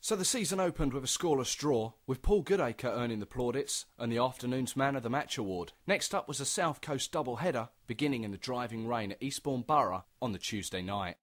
So the season opened with a scoreless draw, with Paul Goodacre earning the plaudits and the afternoon's Man of the Match award. Next up was a South Coast double-header, beginning in the driving rain at Eastbourne Borough on the Tuesday night.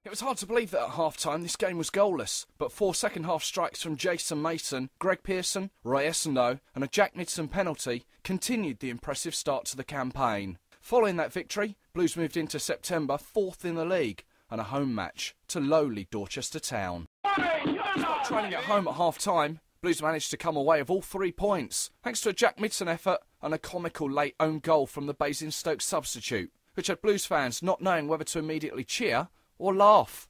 It was hard to believe that at half-time this game was goalless, but 4 second-half strikes from Jason Mason, Greg Pearson, Roy Essendon and a Jack Midson penalty continued the impressive start to the campaign. Following that victory, Blues moved into September 4th in the league, and a home match to lowly Dorchester Town. Training at home at half-time, Blues managed to come away with all 3 points, thanks to a Jack Midson effort and a comical late own goal from the Basingstoke substitute, which had Blues fans not knowing whether to immediately cheer or laugh.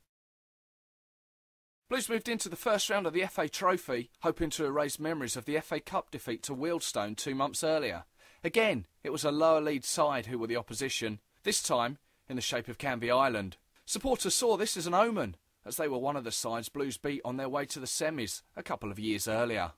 Blues moved into the first round of the FA Trophy, hoping to erase memories of the FA Cup defeat to Wealdstone 2 months earlier. Again, it was a lower league side who were the opposition, this time in the shape of Canvey Island. Supporters saw this as an omen, as they were one of the sides Blues beat on their way to the semis a couple of years earlier.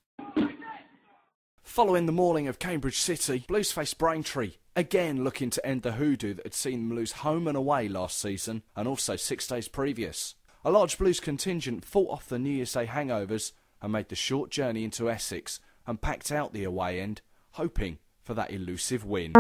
Following the mauling of Cambridge City, Blues faced Braintree, again looking to end the hoodoo that had seen them lose home and away last season, and also 6 days previous. A large Blues contingent fought off the New Year's Day hangovers and made the short journey into Essex and packed out the away end, hoping for that elusive win.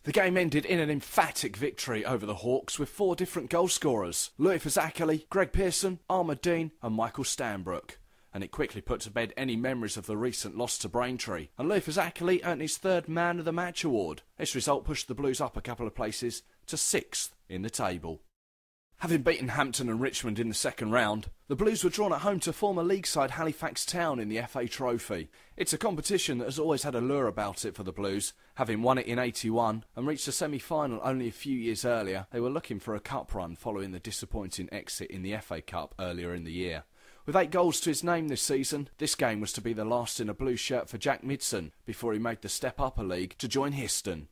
The game ended in an emphatic victory over the Hawks with 4 different goal scorers: Louis Fazakerley, Greg Pearson, Armour Dean and Michael Stanbrook. And it quickly put to bed any memories of the recent loss to Braintree. And Louis Fazakerley earned his 3rd Man of the Match award. This result pushed the Blues up a couple of places to 6th in the table. Having beaten Hampton and Richmond in the second round, the Blues were drawn at home to former league side Halifax Town in the FA Trophy. It's a competition that has always had a lure about it for the Blues. Having won it in '81 and reached the semi-final only a few years earlier, they were looking for a cup run following the disappointing exit in the FA Cup earlier in the year. With 8 goals to his name this season, this game was to be the last in a Blues shirt for Jack Midson before he made the step up a league to join Histon.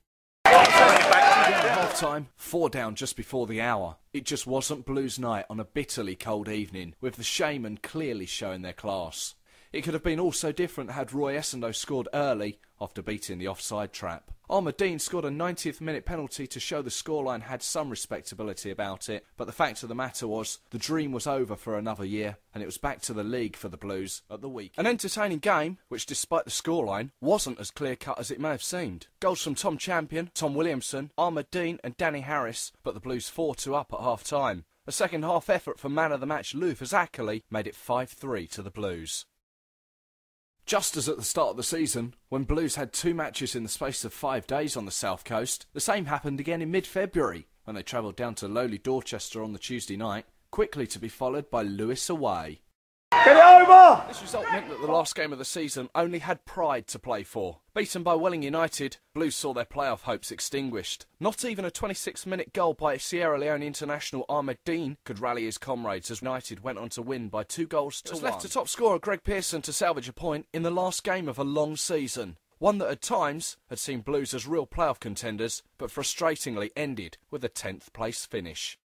At half-time, 4 down just before the hour. It just wasn't Blues night on a bitterly cold evening, with the Shaman clearly showing their class. It could have been all so different had Roy Essendon scored early after beating the offside trap. Armour Dean scored a 90th minute penalty to show the scoreline had some respectability about it, but the fact of the matter was the dream was over for another year and it was back to the league for the Blues at the week. An entertaining game, which despite the scoreline wasn't as clear-cut as it may have seemed. Goals from Tom Champion, Tom Williamson, Armour Dean and Danny Harris, but the Blues 4-2 up at half-time. A second-half effort from Man of the Match Louis Fazakerley made it 5-3 to the Blues. Just as at the start of the season, when Blues had 2 matches in the space of 5 days on the South Coast, the same happened again in mid-February, when they travelled down to lowly Dorchester on the Tuesday night, quickly to be followed by Lewis away. Get it over! This result meant that the last game of the season only had pride to play for. Beaten by Welling United, Blues saw their playoff hopes extinguished. Not even a 26-minute goal by Sierra Leone international Ahmed Dean could rally his comrades as United went on to win by 2 goals to 1. It was left to top scorer Greg Pearson to salvage a point in the last game of a long season. One that at times had seen Blues as real playoff contenders, but frustratingly ended with a 10th place finish.